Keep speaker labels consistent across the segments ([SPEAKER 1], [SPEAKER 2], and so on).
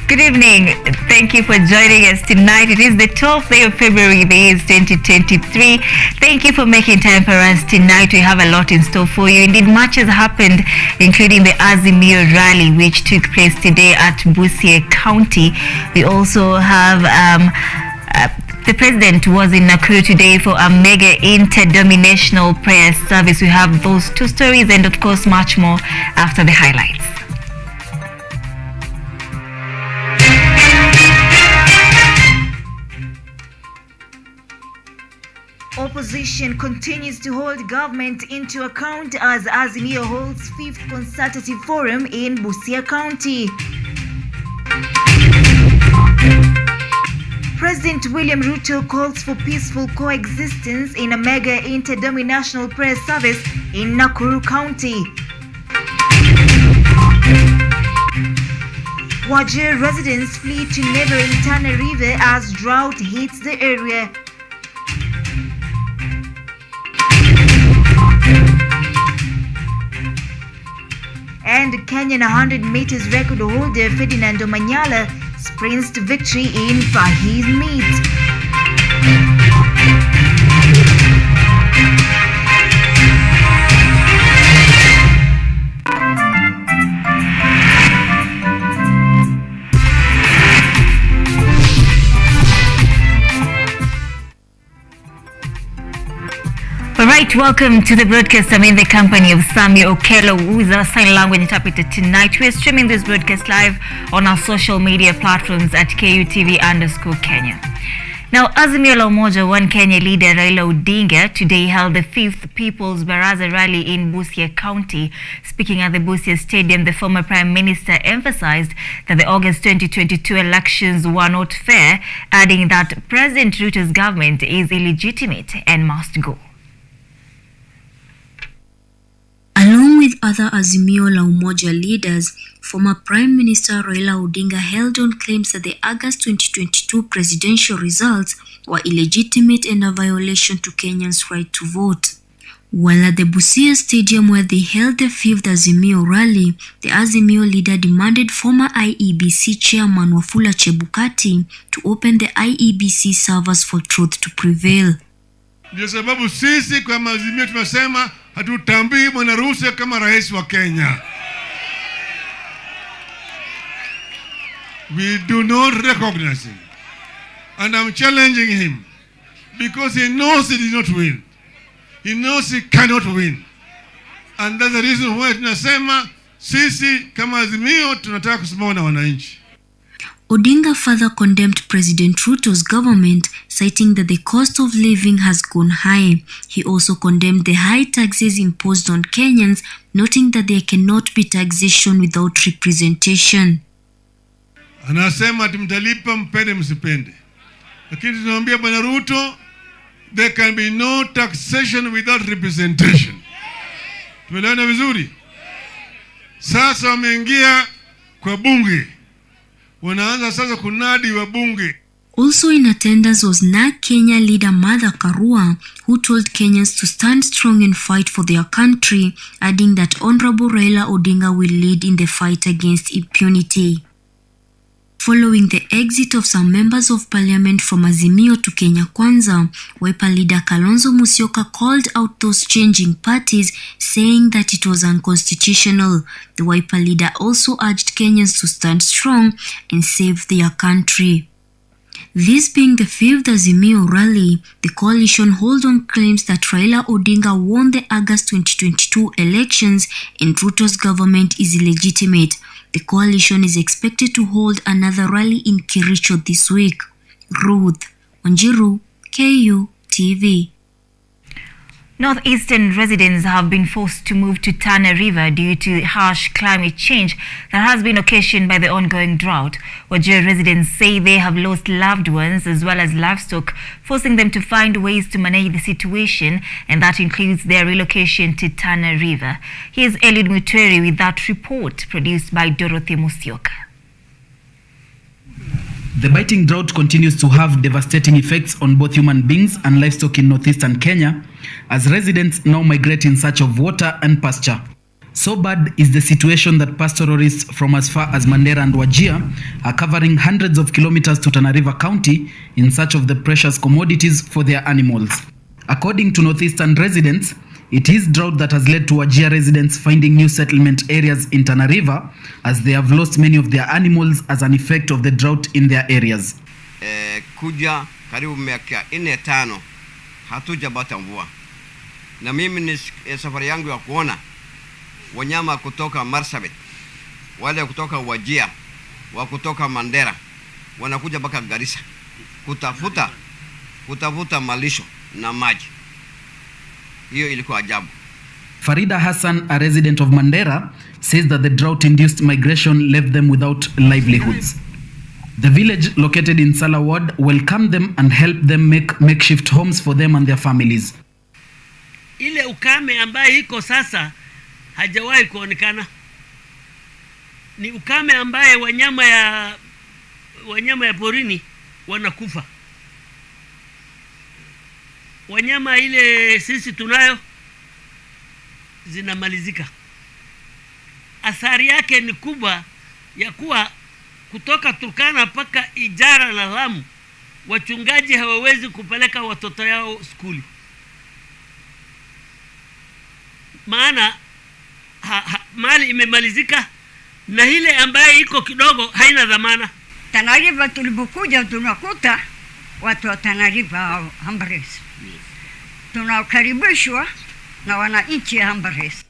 [SPEAKER 1] Good evening. Thank you for joining us tonight. It is the 12th day of February, the year is 2023. Thank you for making time for us tonight. We have a lot in store for you. Indeed, much has happened, including the Azimio rally, which took place today at Busia County. We also have the president was in Nakuru today for a mega interdenominational prayer service. We have those two stories and, of course, much more after the highlights. Opposition continues to hold government into account as Azimio holds 5th consultative forum in Busia County. President William Ruto calls for peaceful coexistence in a mega interdenominational prayer service in Nakuru County. Wajir residents flee to neighboring Tana River as drought hits the area. And Kenyan 100 meters record holder Ferdinand Omanyala sprints to victory in Paris meet. Alright, welcome to the broadcast. I'm in the company of Sami Okello, who is our sign language interpreter tonight. We're streaming this broadcast live on our social media platforms at KUTV_Kenya. Now, Azimio la Umoja One Kenya leader Raila Odinga today held the 5th People's Baraza rally in Busia County. Speaking at the Busia Stadium, the former Prime Minister emphasized that the August 2022 elections were not fair, adding that President Ruto's government is illegitimate and must go.
[SPEAKER 2] Along with other Azimio la Umoja leaders, former Prime Minister Raila Odinga held on claims that the August 2022 presidential results were illegitimate and a violation to Kenyans' right to vote. While at the Busia Stadium where they held the 5th Azimio rally, the Azimio leader demanded former IEBC chairman Wafula Chebukati to open the IEBC servers for truth to prevail.
[SPEAKER 3] Ndio sababu sisi kwa Azimio tunasema hatutambui Bwana Ruto kama rais wa Kenya. We do not recognize him. And I'm challenging him because he knows he did not win. He knows he cannot win. And that's the reason why tunasema sisi kama Azimio tunataka kusimama na wananchi.
[SPEAKER 2] Odinga further condemned President Ruto's government, citing that the cost of living has gone high. He also condemned the high taxes imposed on Kenyans, noting that there cannot be taxation without representation.
[SPEAKER 3] Anasema tumtalipa mpende msipende. Lakini tunaambia Bwana Ruto, there can be no taxation without representation. Tumeelewana vizuri? Sasa wameingia kwa bunge. Wanaanza sasa kunadi wa bunge.
[SPEAKER 2] Also in attendance was NARC Kenya leader Martha Karua, who told Kenyans to stand strong and fight for their country, adding that Honorable Raila Odinga will lead in the fight against impunity. Following the exit of some members of parliament from Azimio to Kenya Kwanza, Wiper leader Kalonzo Musyoka called out those changing parties, saying that it was unconstitutional. The Wiper leader also urged Kenyans to stand strong and save their country. This being the 5th Azimio rally, the coalition hold on claims that Raila Odinga won the August 2022 elections and Ruto's government is illegitimate. The coalition is expected to hold another rally in Kericho this week. Ruth Wanjiru, KUTV.
[SPEAKER 1] Northeastern residents have been forced to move to Tana River due to harsh climate change that has been occasioned by the ongoing drought. Wajir residents say they have lost loved ones as well as livestock, forcing them to find ways to manage the situation, and that includes their relocation to Tana River. Here's Eliud Mutweri with that report produced by Dorothy Musyoka.
[SPEAKER 4] The biting drought continues to have devastating effects on both human beings and livestock in northeastern Kenya, as residents now migrate in search of water and pasture. So bad is the situation that pastoralists from as far as Mandera and Wajir are covering hundreds of kilometers to Tana River County in search of the precious commodities for their animals. According to Northeastern residents, it is drought that has led to Wajir residents finding new settlement areas in Tana River as they have lost many of their animals as an effect of the drought in their areas.
[SPEAKER 5] Kuja karibu miaka 4-5 hatujapata mvua. Na mimi ni safari yangu ya kuona wanyama kutoka Marsabit, wale kutoka Wajir, wa kutoka Mandera wanakuja mpaka Garissa kutafuta malisho na maji. Hiyo ilikuwa ajabu.
[SPEAKER 4] Farida Hassan, a resident of Mandera, says that the drought-induced migration left them without livelihoods. The village located in Sala Ward welcomed them and helped them make makeshift homes for them and their families.
[SPEAKER 6] Ile ukame ambaye iko sasa hajawahi kuonekana. Ni ukame ambaye wanyama ya porini wanakufa. Wanyama ile sisi tunayo zinamalizika. Athari yake ni kubwa ya kuwa kutoka Turkana mpaka Ijara na Lamu wachungaji hawawezi kupeleka watoto yao skuli. Maana mali imemalizika na ile ambaye iko kidogo haina dhamana.
[SPEAKER 7] Tana River tulipokuja tunakuta watu wa Tana River Hambares. Tunakaribishwa na wananchi Hambares.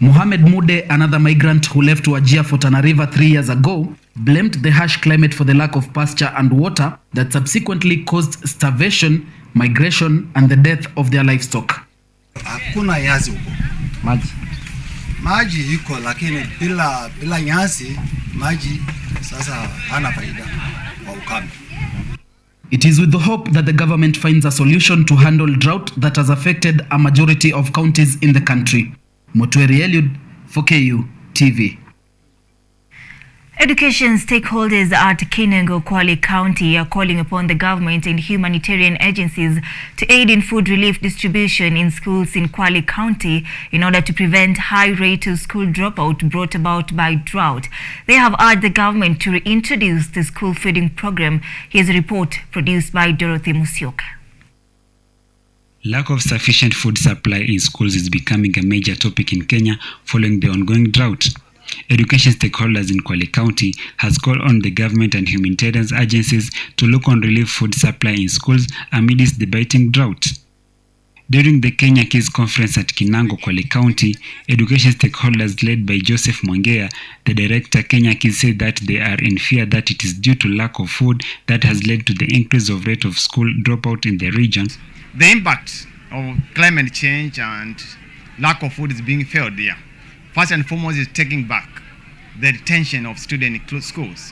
[SPEAKER 4] Mohamed Mude, another migrant who left Wajir for Tana River 3 years ago, blamed the harsh climate for the lack of pasture and water that subsequently caused starvation, migration and the death of their livestock.
[SPEAKER 8] Hakuna nyasi huko. Maji iko lakini bila nyasi maji sasa hana faida kwa ukame.
[SPEAKER 4] It is with the hope that the government finds a solution to handle drought that has affected a majority of counties in the country. Motweri Eliud for KU TV.
[SPEAKER 1] Education stakeholders at Kinango, Kwale County are calling upon the government and humanitarian agencies to aid in food relief distribution in schools in Kwale County in order to prevent high rate of school dropout brought about by drought. They have urged the government to reintroduce the school feeding program. Here's a report produced by Dorothy Musyoka.
[SPEAKER 9] Lack of sufficient food supply in schools is becoming a major topic in Kenya following the ongoing drought. Education stakeholders in Kwale County has called on the government and humanitarian agencies to look on relief food supply in schools amidst the biting drought. During the Kenya Kids Conference at Kinango, Kwale County, education stakeholders led by Joseph Mwangea, the director Kenya Kids, said that they are in fear that it is due to lack of food that has led to the increase of rate of school dropout in the region.
[SPEAKER 10] The impact of climate change and lack of food is being felt there. First and foremost is taking back the retention of students in schools.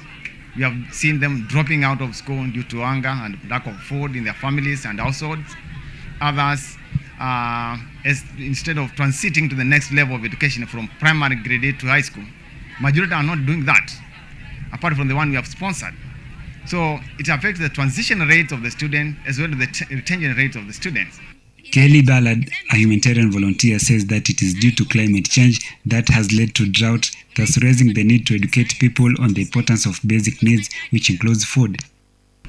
[SPEAKER 10] We have seen them dropping out of school due to hunger and lack of food in their families and households. Others, instead of transiting to the next level of education from primary grade 8 to high school, majority are not doing that, apart from the one we have sponsored. So it affects the transition rates of the students as well as the retention rates of the students.
[SPEAKER 9] Kelly Ballard, a humanitarian volunteer, says that it is due to climate change that has led to drought, thus raising the need to educate people on the importance of basic needs, which includes food.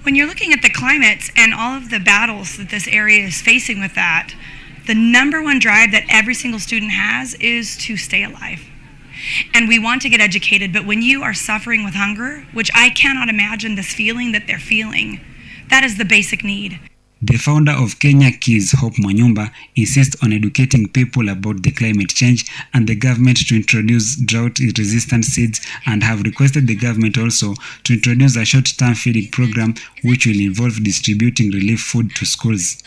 [SPEAKER 11] When you're looking at the climate and all of the battles that this area is facing with that, the number one drive that every single student has is to stay alive. And we want to get educated, but when you are suffering with hunger, which I cannot imagine this feeling that they're feeling, that is the basic need.
[SPEAKER 9] The founder of Kenya Kids, Hope Mwanyumba, insists on educating people about the climate change and the government to introduce drought-resistant seeds, and have requested the government also to introduce a short-term feeding program which will involve distributing relief food to schools.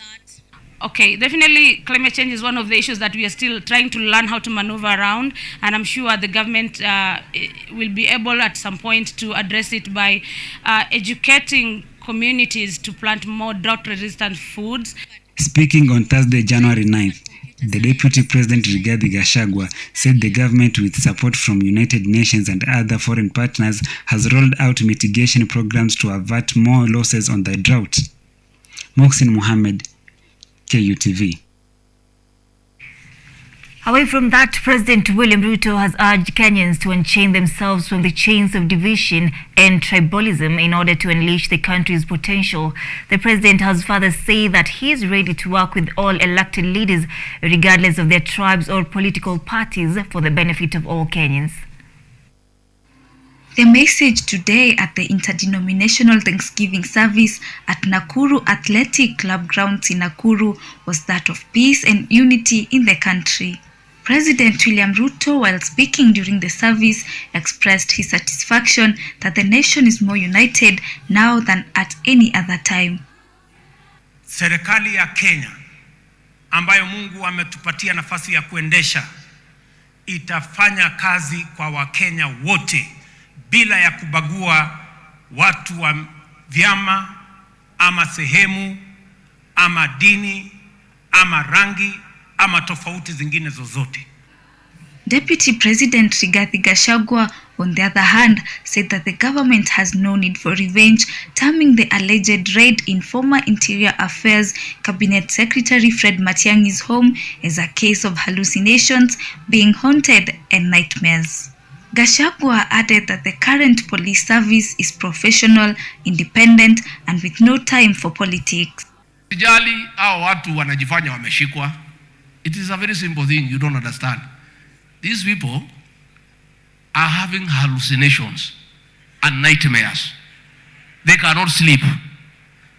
[SPEAKER 12] Okay, definitely climate change is one of the issues that we are still trying to learn how to maneuver around, and I'm sure the government will be able at some point to address it by educating communities to plant more drought-resistant foods.
[SPEAKER 9] Speaking on Thursday, January 9th, the Deputy President Rigathi Gachagua said the government, with support from United Nations and other foreign partners, has rolled out mitigation programs to avert more losses on the drought. Mohsin Mohammed, KUTV.
[SPEAKER 1] Away from that, President William Ruto has urged Kenyans to unchain themselves from the chains of division and tribalism in order to unleash the country's potential. The president has further said that he is ready to work with all elected leaders, regardless of their tribes or political parties, for the benefit of all Kenyans.
[SPEAKER 13] The message today at the interdenominational Thanksgiving service at Nakuru Athletic Club grounds in Nakuru was that of peace and unity in the country. President William Ruto, while speaking during the service, expressed his satisfaction that the nation is more united now than at any other time.
[SPEAKER 14] Serikali ya Kenya ambayo Mungu ametupatia nafasi ya kuendesha itafanya kazi kwa Wakenya wote bila ya kubagua watu wa vyama ama sehemu ama dini ama rangi ama tofauti zingine zozote.
[SPEAKER 13] Deputy President Rigathi Gachagua, on the other hand, said that the government has no need for revenge, terming the alleged raid in former Interior Affairs Cabinet Secretary Fred Matiang'i's home as a case of hallucinations, being haunted, and nightmares. Gachagua added that the current police service is professional, independent, and with no time for politics.
[SPEAKER 15] Sijali hao watu wanajifanya wameshikwa. It is a very simple thing you don't understand. These people are having hallucinations and nightmares. They cannot sleep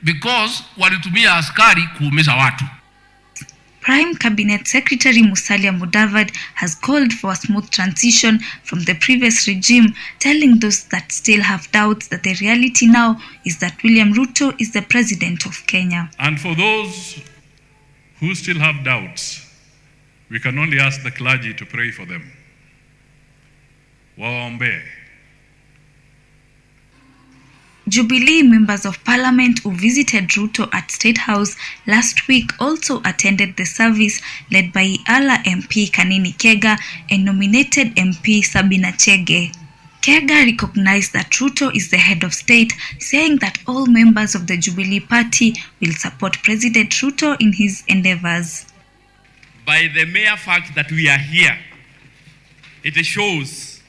[SPEAKER 15] because walitumia askari kuumiza watu.
[SPEAKER 13] Prime Cabinet Secretary Musalia Mudavadi has called for a smooth transition from the previous regime, telling those that still have doubts that the reality now is that William Ruto is the president of Kenya.
[SPEAKER 16] And for those who still have doubts, we can only ask the clergy to pray for them. Waombe.
[SPEAKER 13] Jubilee members of parliament who visited Ruto at State House last week also attended the service led by Ala MP Kanini Kega and nominated MP Sabina Chege. Kega recognized that Ruto is the head of state, saying that all members of the Jubilee party will support President Ruto in his endeavors.
[SPEAKER 17] By the mere fact that we are here, it shows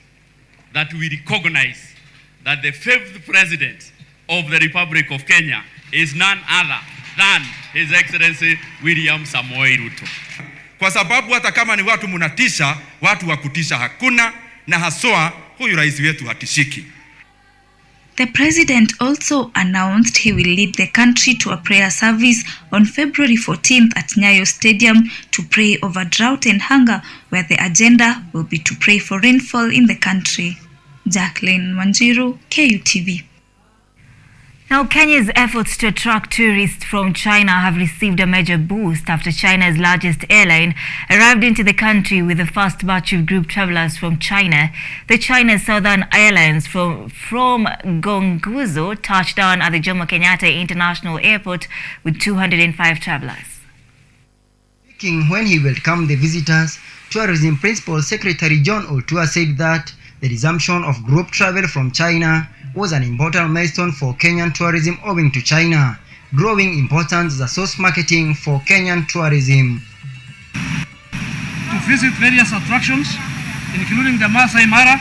[SPEAKER 17] that we recognize that the fifth president of the Republic of Kenya is none other than His Excellency William Samoei Ruto.
[SPEAKER 18] Kwa sababu hata kama ni watu munatisha, watu wa kutisha hakuna, na haswa huyu rais wetu hatishiki.
[SPEAKER 13] The president also announced he will lead the country to a prayer service on February 14th at Nyayo Stadium to pray over drought and hunger, where the agenda will be to pray for rainfall in the country. Jacqueline Wanjiru, KUTV.
[SPEAKER 1] Now, Kenya's efforts to attract tourists from China have received a major boost after China's largest airline arrived into the country with the first batch of group travelers from China. The China Southern Airlines from Gongguzo touched down at the Jomo Kenyatta International Airport with 205 travelers.
[SPEAKER 19] Speaking when he welcomed the visitors, Tourism Principal Secretary John Otua said that the resumption of group travel from China was an important milestone for Kenyan tourism owing to China growing importance as a source marketing for Kenyan tourism.
[SPEAKER 20] To visit various attractions, including the Masai Mara,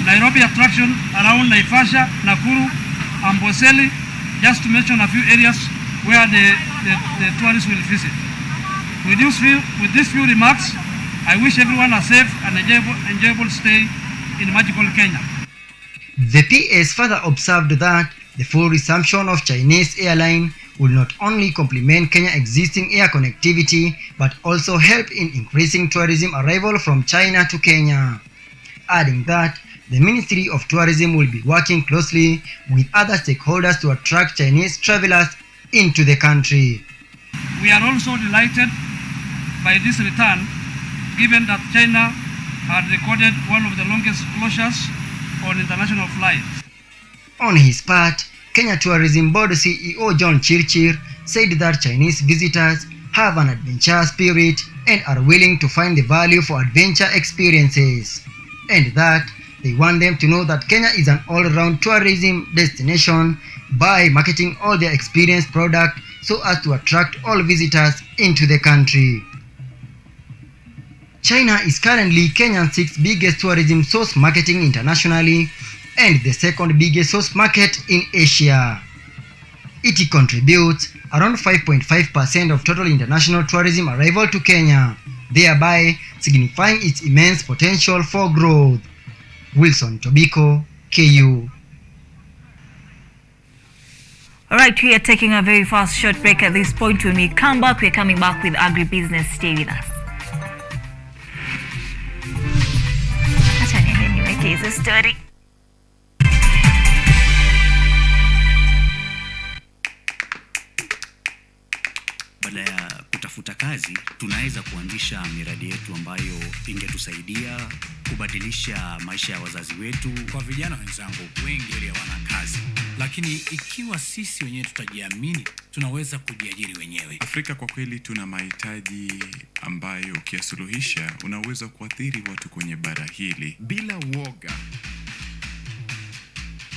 [SPEAKER 20] Nairobi attraction around Naivasha, Nakuru, Amboseli, just to mention a few areas where the tourists will visit. With these few remarks, I wish everyone a safe and enjoyable stay in magical Kenya.
[SPEAKER 19] The PS further observed that the full resumption of Chinese airline will not only complement Kenya's existing air connectivity but also help in increasing tourism arrival from China to Kenya, adding that the Ministry of Tourism will be working closely with other stakeholders to attract Chinese travelers into the country.
[SPEAKER 20] We are also delighted by this return, given that China had recorded one of the longest closures on international flights.
[SPEAKER 19] On his part, Kenya Tourism Board CEO John Chirchir said that Chinese visitors have an adventurous spirit and are willing to find the value for adventure experiences, and that they want them to know that Kenya is an all-round tourism destination by marketing all their experienced product so as to attract all visitors into the country. China is currently Kenya's 6th biggest tourism source marketing internationally and the 2nd biggest source market in Asia. It contributes around 5.5% of total international tourism arrival to Kenya, thereby signifying its immense potential for growth. Wilson Tobiko, KU.
[SPEAKER 1] Alright, we are taking a very fast short break at this point. When we come back, we're coming back with agribusiness. Stay with us. Acha niweke hizo story.
[SPEAKER 21] Badala ya kutafuta kazi, tunaweza kuanzisha miradi yetu ambayo ingetusaidia kubadilisha maisha ya wazazi wetu.
[SPEAKER 22] Kwa vijana wenzangu, wengi wale hawana kazi, lakini ikiwa sisi wenyewe tutajiamini, tunaweza kujiajiri wenyewe.
[SPEAKER 23] Afrika kwa kweli tuna mahitaji ambayo ukiyasuluhisha unaweza kuathiri watu kwenye bara hili
[SPEAKER 24] bila uoga.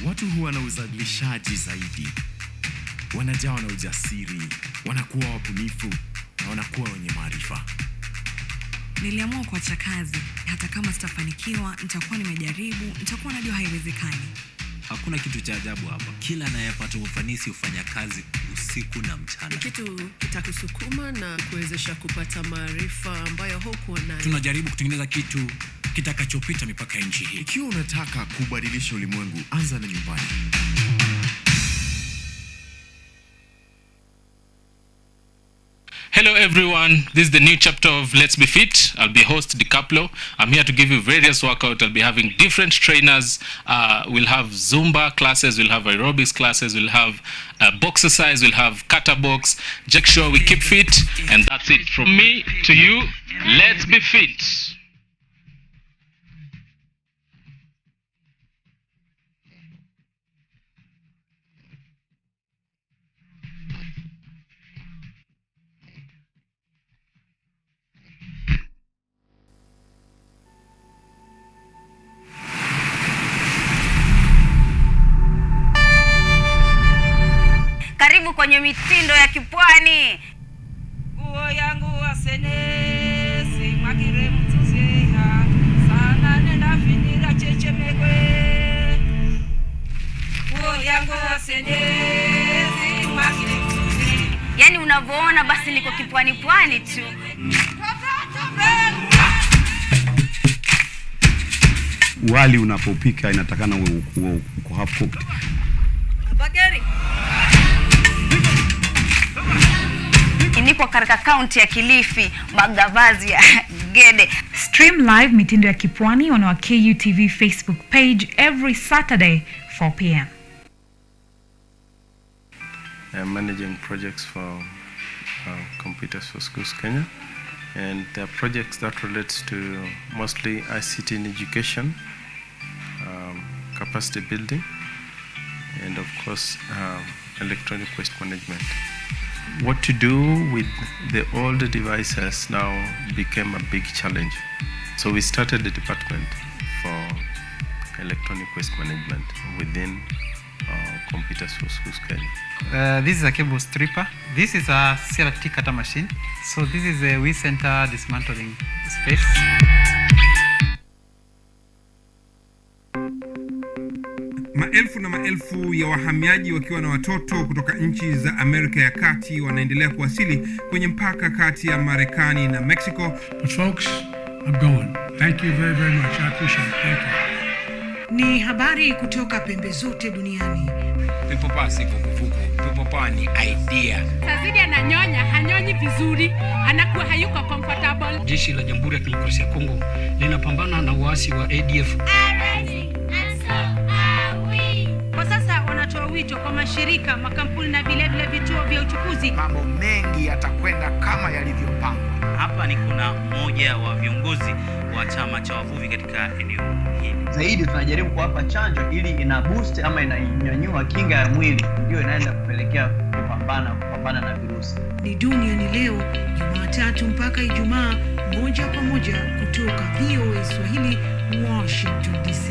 [SPEAKER 24] Watu huwa na uzalishaji zaidi, wanajawa na ujasiri, wanakuwa wabunifu na wanakuwa wenye maarifa.
[SPEAKER 25] Niliamua kuacha kazi, hata kama sitafanikiwa, nitakuwa nimejaribu, nitakuwa najua haiwezekani.
[SPEAKER 22] Hakuna kitu cha ajabu hapa. Kila anayepata ufanisi hufanya kazi usiku na mchana.
[SPEAKER 26] Kitu kitakusukuma na kuwezesha kupata maarifa ambayo hukuwa nayo.
[SPEAKER 22] Tunajaribu kutengeneza kitu kitakachopita mipaka ya nchi hii.
[SPEAKER 24] Ikiwa unataka kubadilisha ulimwengu, anza na nyumbani.
[SPEAKER 27] Hello everyone, this is the new chapter of Let's Be Fit. I'll be host DiCaplo. I'm here to give you various workouts. I'll be having different trainers. We'll have Zumba classes, we'll have aerobics classes, we'll have box exercise, we'll have kata box. Make sure we keep fit, and that's it from me to you. Let's be fit.
[SPEAKER 1] Karibu kwenye mitindo ya kipwani.
[SPEAKER 28] Nguo yangu asenesi makire mtuzeha sana nenda finira chechemekwe. Nguo yangu asenesi makire mtuzeha.
[SPEAKER 1] Yaani unavyoona basi niko kipwani pwani tu.
[SPEAKER 29] Wali unapopika inatakana uko half cooked.
[SPEAKER 1] Bageri. Nipo katika kaunti ya Kilifi, Magavazi ya Gede.
[SPEAKER 30] Stream live mitindo ya kipwani on our KUTV Facebook page every Saturday 4 p.m.
[SPEAKER 31] I'm managing projects for Computers for Schools Kenya, and there are projects that relates to mostly ICT in education, capacity building, and of course electronic waste management. What to do with the old devices now became a big challenge. So we started the department for electronic waste management within Computers for Schools Kenya.
[SPEAKER 32] This is a cable stripper. This is a CRT cutter machine. So this is a we center dismantling space.
[SPEAKER 33] Maelfu na maelfu ya wahamiaji wakiwa na watoto kutoka nchi za Amerika ya Kati wanaendelea kuwasili kwenye mpaka kati ya Marekani na Mexico.
[SPEAKER 34] But folks, I'm going. Thank you very, very much. I appreciate it. Thank you.
[SPEAKER 35] Ni habari kutoka pembe zote duniani.
[SPEAKER 36] Pipopa si kukufuku. Pipopa ni idea.
[SPEAKER 12] Sazidi ananyonya, hanyonyi vizuri, anakuwa hayuko comfortable.
[SPEAKER 37] Jeshi la Jamhuri ya Kidemokrasia ya Kongo linapambana na waasi wa ADF.
[SPEAKER 12] Kwa sasa wanatoa wito kwa mashirika, makampuni na vile vituo vya uchukuzi.
[SPEAKER 38] Mambo mengi yatakwenda kama yalivyopangwa.
[SPEAKER 39] Hapa ni kuna mmoja wa viongozi wa chama cha wavuvi katika eneo hili.
[SPEAKER 40] Zaidi tunajaribu kuwapa chanjo ili ina boost ama inanyanyua kinga ya mwili, ndio inaenda kupelekea kupambana na virusi.
[SPEAKER 35] Ni Duniani Leo, Jumatatu mpaka Ijumaa, moja kwa moja kutoka VOA Swahili, Washington DC.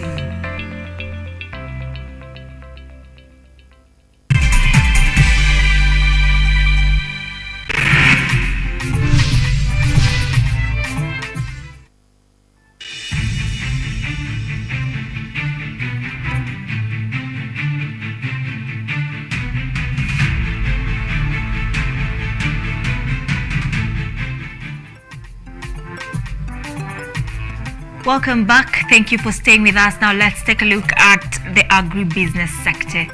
[SPEAKER 1] Welcome back. Thank you for staying with us. Now let's take a look at the agribusiness sector.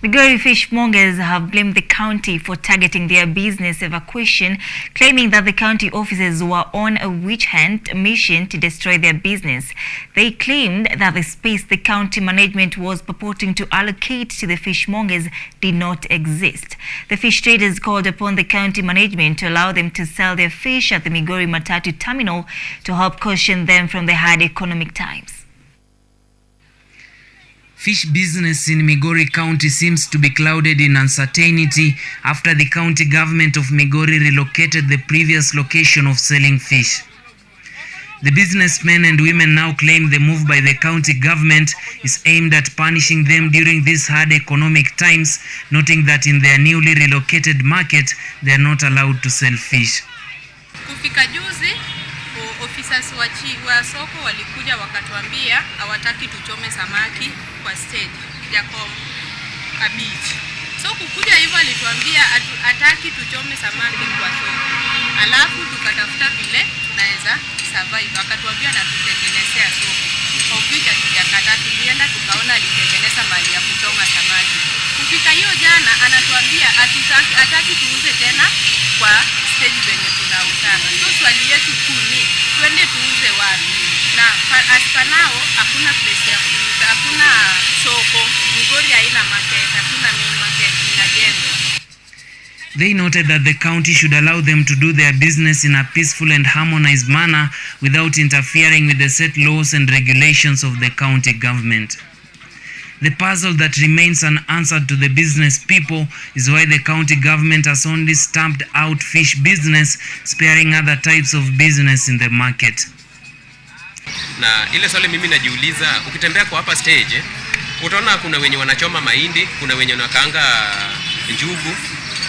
[SPEAKER 1] Migori fishmongers have blamed the county for targeting their business evacuation, claiming that the county officers were on a witch hunt mission to destroy their business. They claimed that the space the county management was purporting to allocate to the fishmongers did not exist. The fish traders called upon the county management to allow them to sell their fish at the Migori Matatu terminal to help cushion them from the hard economic times.
[SPEAKER 2] Fish business in Migori County seems to be clouded in uncertainty after the county government of Migori relocated the previous location of selling fish. The businessmen and women now claim the move by the county government is aimed at punishing them during these hard economic times, noting that in their newly relocated market, they are not allowed to sell fish.
[SPEAKER 3] Kufika juzi, officers wa soko walikuja wakatuambia hawataki tuchome samaki kwa stage ya beach. So kukuja hivyo alituambia hataki tuchome samaki kwa soko. Alafu tukatafuta vile tunaweza survive. Akatuambia na tutengenezea soko. Ofika tujakata, tulienda tukaona alitengeneza mahali ya kuchoma samaki. Kufika hiyo jana anatuambia hataki tuuze tena kwa stage venye tunautaka. So swali yetu kuni twende tuuze wapi? Na aspanao hakuna place ya kuuza, hakuna soko. Migori haina market, hakuna main market inajengwa.
[SPEAKER 2] They noted that the county should allow them to do their business in a peaceful and harmonized manner without interfering with the set laws and regulations of the county government. The puzzle that remains unanswered to the business people is why the county government has only stamped out fish business, sparing other types of business in the market.
[SPEAKER 4] Na ile swali mimi najiuliza, ukitembea kwa hapa stage, utaona kuna wenye wanachoma mahindi, kuna wenye wanakaanga njugu,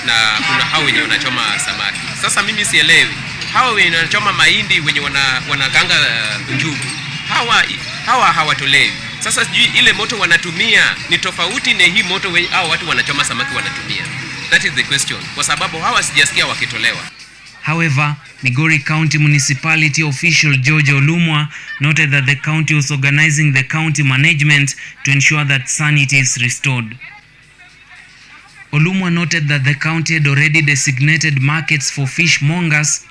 [SPEAKER 4] na kuna hao wenye wanachoma samaki. Sasa mimi sielewi, hao wenye wanachoma mahindi, wenye wanakaanga njugu, hawa hawatolewi. Sasa sijui ile moto wanatumia ni tofauti na hii moto hao watu wanachoma samaki wanatumia. That is the question. Kwa sababu hawa sijasikia wakitolewa.
[SPEAKER 2] However, Migori County Municipality official George Olumwa noted that the county was organizing the county management to ensure that sanity is restored. Olumwa noted that the county had already designated markets for fishmongers,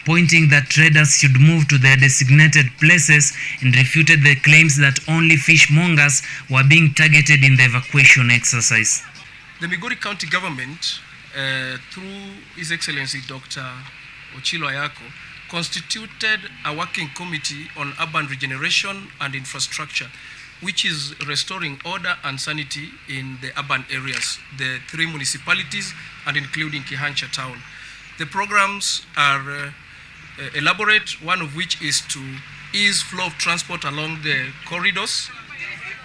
[SPEAKER 2] pointing that traders should move to their designated places, and refuted the claims that only fishmongers were being targeted in the evacuation exercise.
[SPEAKER 5] The Migori County government, through His Excellency Dr. Ochilo Ayako, constituted a working committee on urban regeneration and infrastructure, which is restoring order and sanity in the urban areas, the 3 municipalities and including Kihancha town. The programs are elaborate, one of which is to ease flow of transport along the corridors.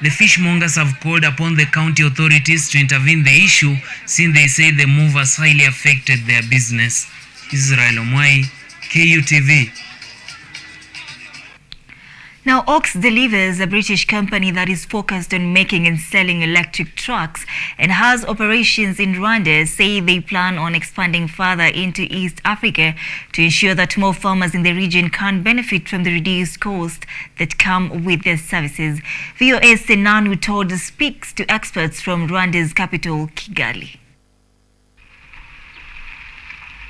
[SPEAKER 2] The fishmongers have called upon the county authorities to intervene the issue, since they say the move has highly affected their business. Israel Omwai, KUTV.
[SPEAKER 1] Now, Ox Delivers, a British company that is focused on making and selling electric trucks and has operations in Rwanda, say they plan on expanding further into East Africa to ensure that more farmers in the region can benefit from the reduced costs that come with their services. VOA's Senanu Todd speaks to experts from Rwanda's capital, Kigali.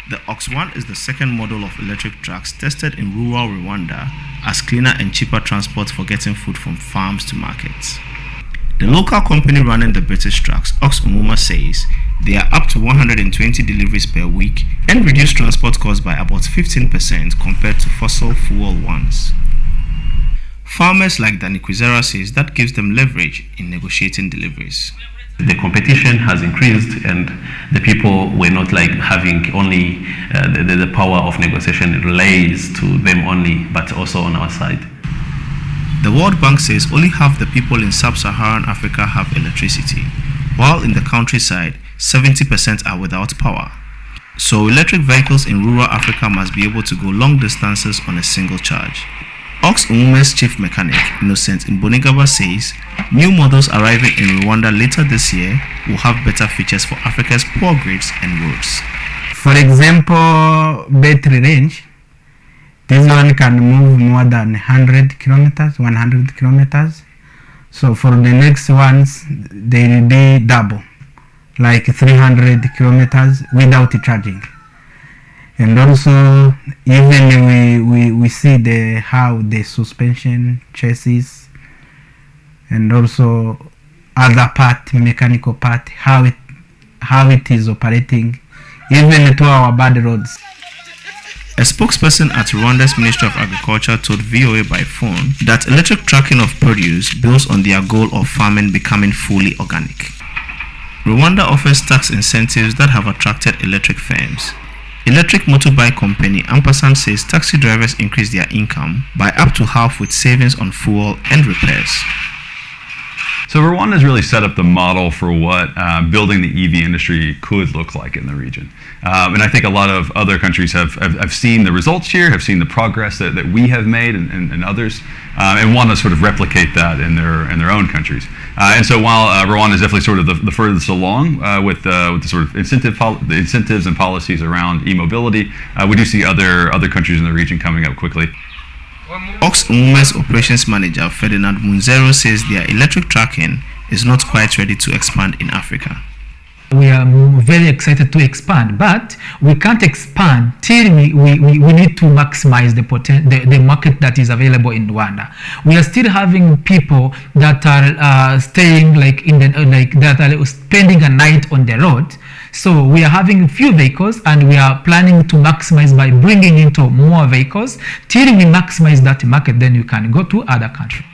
[SPEAKER 6] The Ox One is the second model of electric trucks tested in rural Rwanda as cleaner and cheaper transport for getting food from farms to markets. The local company running the British trucks, Ox Umuma, says they are up to 120 deliveries per week and reduce transport costs by about 15% compared to fossil fuel ones. Farmers like Danny Kwizera says that gives them leverage in negotiating deliveries.
[SPEAKER 7] The competition has increased and the people were not like having only the power of negotiation relays to them only, but also on our side.
[SPEAKER 6] The World Bank says only half the people in sub-Saharan Africa have electricity, while in the countryside, 70% are without power. So electric vehicles in rural Africa must be able to go long distances on a single charge. Ox Umume's chief mechanic, Innocent Mbonigaba, says new models arriving in Rwanda later this year will have better features for Africa's poor grids and roads.
[SPEAKER 8] For example, battery range This one can move more than 100 kilometers. So for the next ones, they will be double, like 300 kilometers without charging. And also, even we see how the suspension, chassis, and also other part, mechanical part, how it is operating, even to our bad roads.
[SPEAKER 6] A spokesperson at Rwanda's Ministry of Agriculture told VOA by phone that electric tracking of produce builds on their goal of farming becoming fully organic. Rwanda offers tax incentives that have attracted electric firms. Electric motorbike company Ampersand says taxi drivers increase their income by up to half with savings on fuel and repairs.
[SPEAKER 9] So Rwanda has really set up the model for what building the EV industry could look like in the region. And I think a lot of other countries have seen the results here, have seen the progress that we have made and others, and want to sort of replicate that in their own countries. And so while Rwanda is definitely sort of the furthest along with the sort of incentives and policies around e-mobility, we do see other countries in the region coming up quickly.
[SPEAKER 6] Ox Women's Operations Manager Ferdinand Munzero says their electric tracking is not quite ready to expand in Africa.
[SPEAKER 10] We are very excited to expand, but we can't expand till we need to maximize the market that is available in Rwanda. We are still having people that are staying that are spending a night on the road. So we are having few vehicles, and we are planning to maximize by bringing into more vehicles. Till we maximize that market, then you can go to other countries.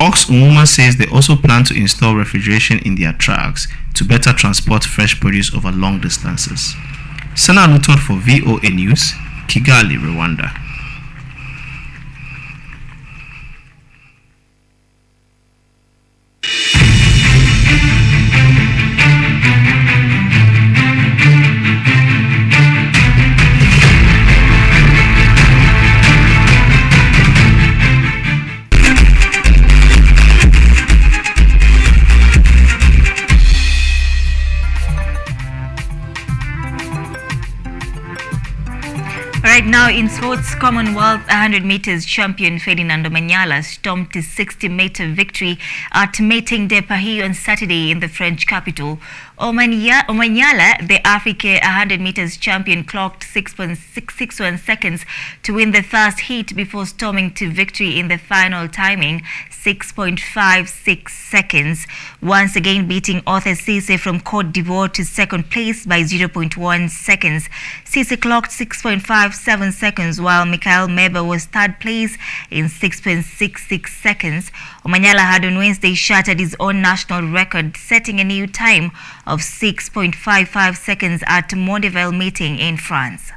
[SPEAKER 6] Ox Umuma says they also plan to install refrigeration in their trucks to better transport fresh produce over long distances. Sana Nutot for VOA News, Kigali, Rwanda.
[SPEAKER 1] Right now in sports, Commonwealth 100 meters champion Ferdinand Omanyala stomped his 60-meter victory at Meeting de Paris on Saturday in the French capital. Omanyala, the Africa 100 meters champion, clocked 6.661 seconds to win the first heat before storming to victory in the final, timing 6.56 seconds, once again beating Arthur Cisse from Cote d'Ivoire to second place by 0.1 seconds. Cisse clocked 6.57 seconds, while Michael Meba was third place in 6.66 seconds. Omanyala had on Wednesday shattered his own national record, setting a new time of 6.55 seconds at Mondeville meeting in France.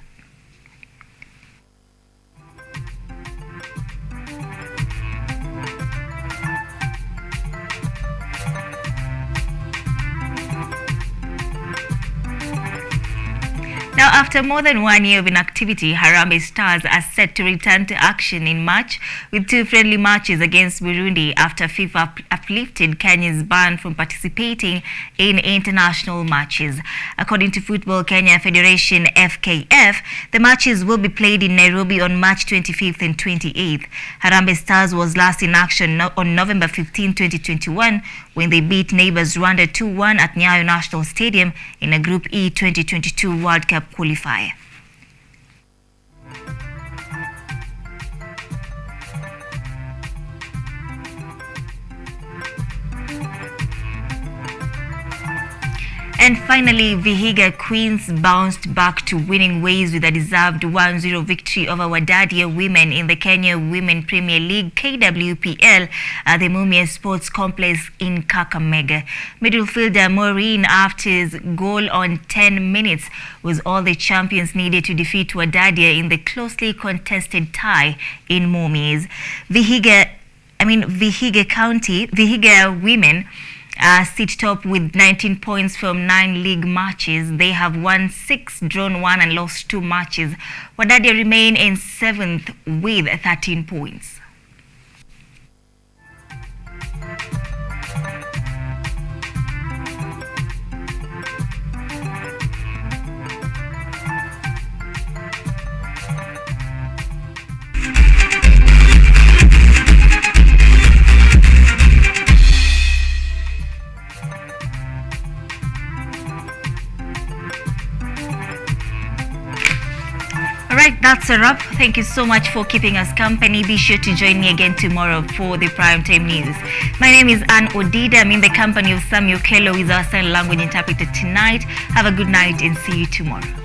[SPEAKER 1] Now, after more than 1 year of inactivity, Harambee Stars are set to return to action in March with 2 friendly matches against Burundi after FIFA uplifted Kenya's ban from participating in international matches. According to Football Kenya Federation (FKF), the matches will be played in Nairobi on March 25th and 28th. Harambee Stars was last in action on November 15, 2021, when they beat neighbors Rwanda 2-1 at Nyayo National Stadium in a Group E 2022 World Cup qualifier. And finally, Vihiga Queens bounced back to winning ways with a deserved 1-0 victory over Wadadia Women in the Kenya Women Premier League KWPL at the Mumia Sports Complex in Kakamega. Midfielder Maureen After's goal on 10 minutes was all the champions needed to defeat Wadadia in the closely contested tie in Mumias. Vihiga Women sit top with 19 points from 9 league matches. They have won 6, drawn 1 and lost 2 matches. Wadadia remain in 7th with 13 points. that's a wrap. Thank you so much for keeping us company. Be sure to join me again tomorrow for the Primetime News. My name is ODIDA. I'm in the company of Samuel Kelo with our sign language interpreter tonight. Have a good night and see you tomorrow.